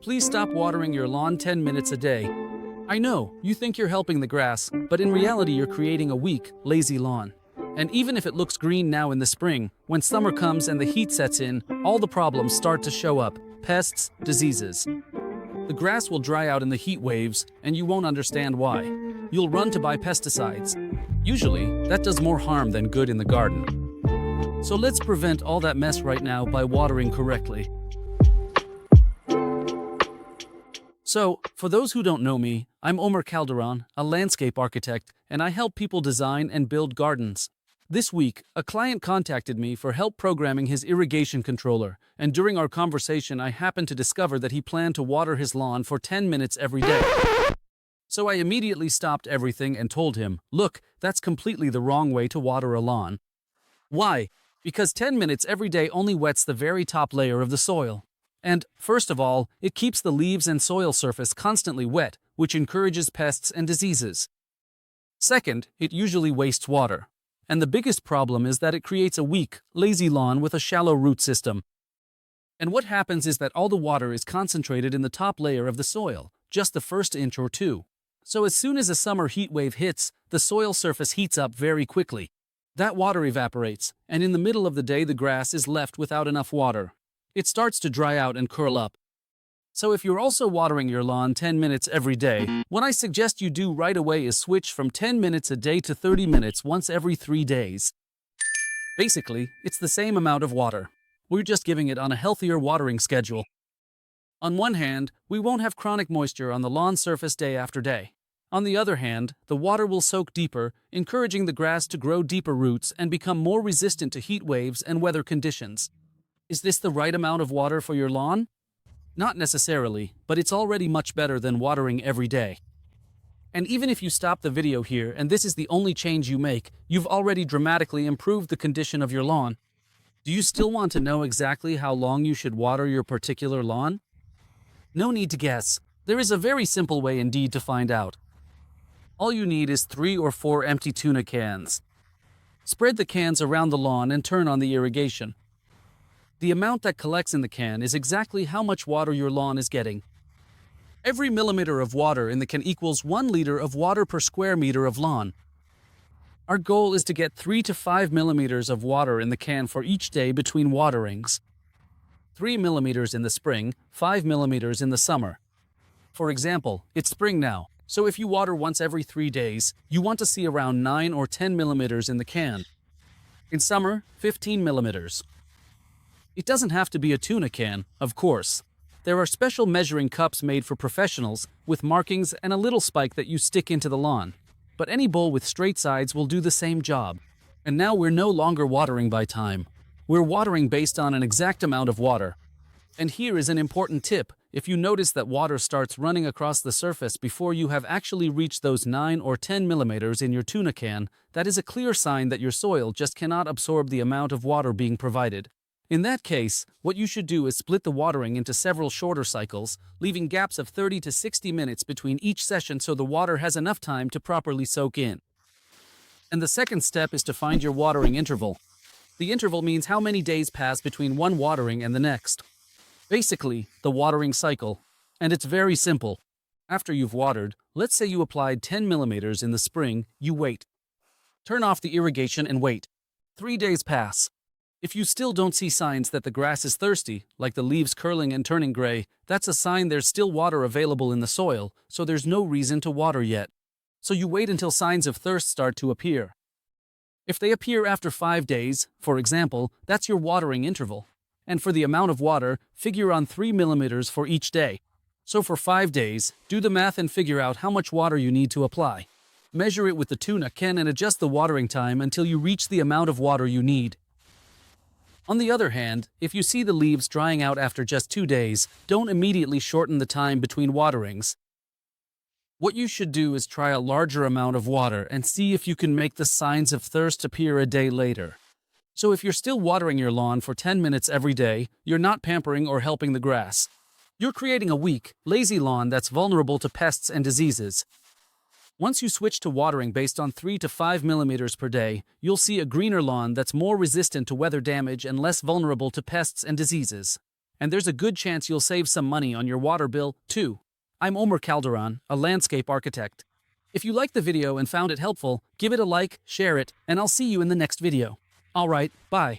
Please stop watering your lawn 10 minutes a day. I know, you think you're helping the grass, but in reality you're creating a weak, lazy lawn. And even if it looks green now in the spring, when summer comes and the heat sets in, all the problems start to show up: pests, diseases. The grass will dry out in the heat waves, and you won't understand why. You'll run to buy pesticides. Usually, that does more harm than good in the garden. So let's prevent all that mess right now by watering correctly. So, for those who don't know me, I'm Omar Calderon, a landscape architect, and I help people design and build gardens. This week, a client contacted me for help programming his irrigation controller, and during our conversation I happened to discover that he planned to water his lawn for 10 minutes every day. So I immediately stopped everything and told him, look, that's completely the wrong way to water a lawn. Why? Because 10 minutes every day only wets the very top layer of the soil. And, first of all, it keeps the leaves and soil surface constantly wet, which encourages pests and diseases. Second, it usually wastes water. And the biggest problem is that it creates a weak, lazy lawn with a shallow root system. And what happens is that all the water is concentrated in the top layer of the soil, just the first inch or two. So as soon as a summer heat wave hits, the soil surface heats up very quickly. That water evaporates, and in the middle of the day the grass is left without enough water. It starts to dry out and curl up. So if you're also watering your lawn 10 minutes every day, what I suggest you do right away is switch from 10 minutes a day to 30 minutes once every 3 days. Basically, it's the same amount of water. We're just giving it on a healthier watering schedule. On one hand, we won't have chronic moisture on the lawn surface day after day. On the other hand, the water will soak deeper, encouraging the grass to grow deeper roots and become more resistant to heat waves and weather conditions. Is this the right amount of water for your lawn? Not necessarily, but it's already much better than watering every day. And even if you stop the video here and this is the only change you make, you've already dramatically improved the condition of your lawn. Do you still want to know exactly how long you should water your particular lawn? No need to guess. There is a very simple way indeed to find out. All you need is 3 or 4 empty tuna cans. Spread the cans around the lawn and turn on the irrigation. The amount that collects in the can is exactly how much water your lawn is getting. Every millimeter of water in the can equals 1 liter of water per square meter of lawn. Our goal is to get 3 to 5 millimeters of water in the can for each day between waterings. 3 millimeters in the spring, 5 millimeters in the summer. For example, it's spring now, so if you water once every 3 days, you want to see around 9 or 10 millimeters in the can. In summer, 15 millimeters. It doesn't have to be a tuna can, of course. There are special measuring cups made for professionals, with markings and a little spike that you stick into the lawn. But any bowl with straight sides will do the same job. And now we're no longer watering by time. We're watering based on an exact amount of water. And here is an important tip. If you notice that water starts running across the surface before you have actually reached those 9 or 10 millimeters in your tuna can, that is a clear sign that your soil just cannot absorb the amount of water being provided. In that case, what you should do is split the watering into several shorter cycles, leaving gaps of 30 to 60 minutes between each session so the water has enough time to properly soak in. And the second step is to find your watering interval. The interval means how many days pass between one watering and the next. Basically, the watering cycle. And it's very simple. After you've watered, let's say you applied 10 millimeters in the spring, you wait. Turn off the irrigation and wait. 3 days pass. If you still don't see signs that the grass is thirsty, like the leaves curling and turning gray, that's a sign there's still water available in the soil, so there's no reason to water yet. So you wait until signs of thirst start to appear. If they appear after 5 days, for example, that's your watering interval. And for the amount of water, figure on 3 millimeters for each day. So for 5 days, do the math and figure out how much water you need to apply. Measure it with the tuna can and adjust the watering time until you reach the amount of water you need. On the other hand, if you see the leaves drying out after just 2 days, don't immediately shorten the time between waterings. What you should do is try a larger amount of water and see if you can make the signs of thirst appear a day later. So if you're still watering your lawn for 10 minutes every day, you're not pampering or helping the grass. You're creating a weak, lazy lawn that's vulnerable to pests and diseases. Once you switch to watering based on 3 to 5 millimeters per day, you'll see a greener lawn that's more resistant to weather damage and less vulnerable to pests and diseases. And there's a good chance you'll save some money on your water bill, too. I'm Omer Calderon, a landscape architect. If you liked the video and found it helpful, give it a like, share it, and I'll see you in the next video. Alright, bye.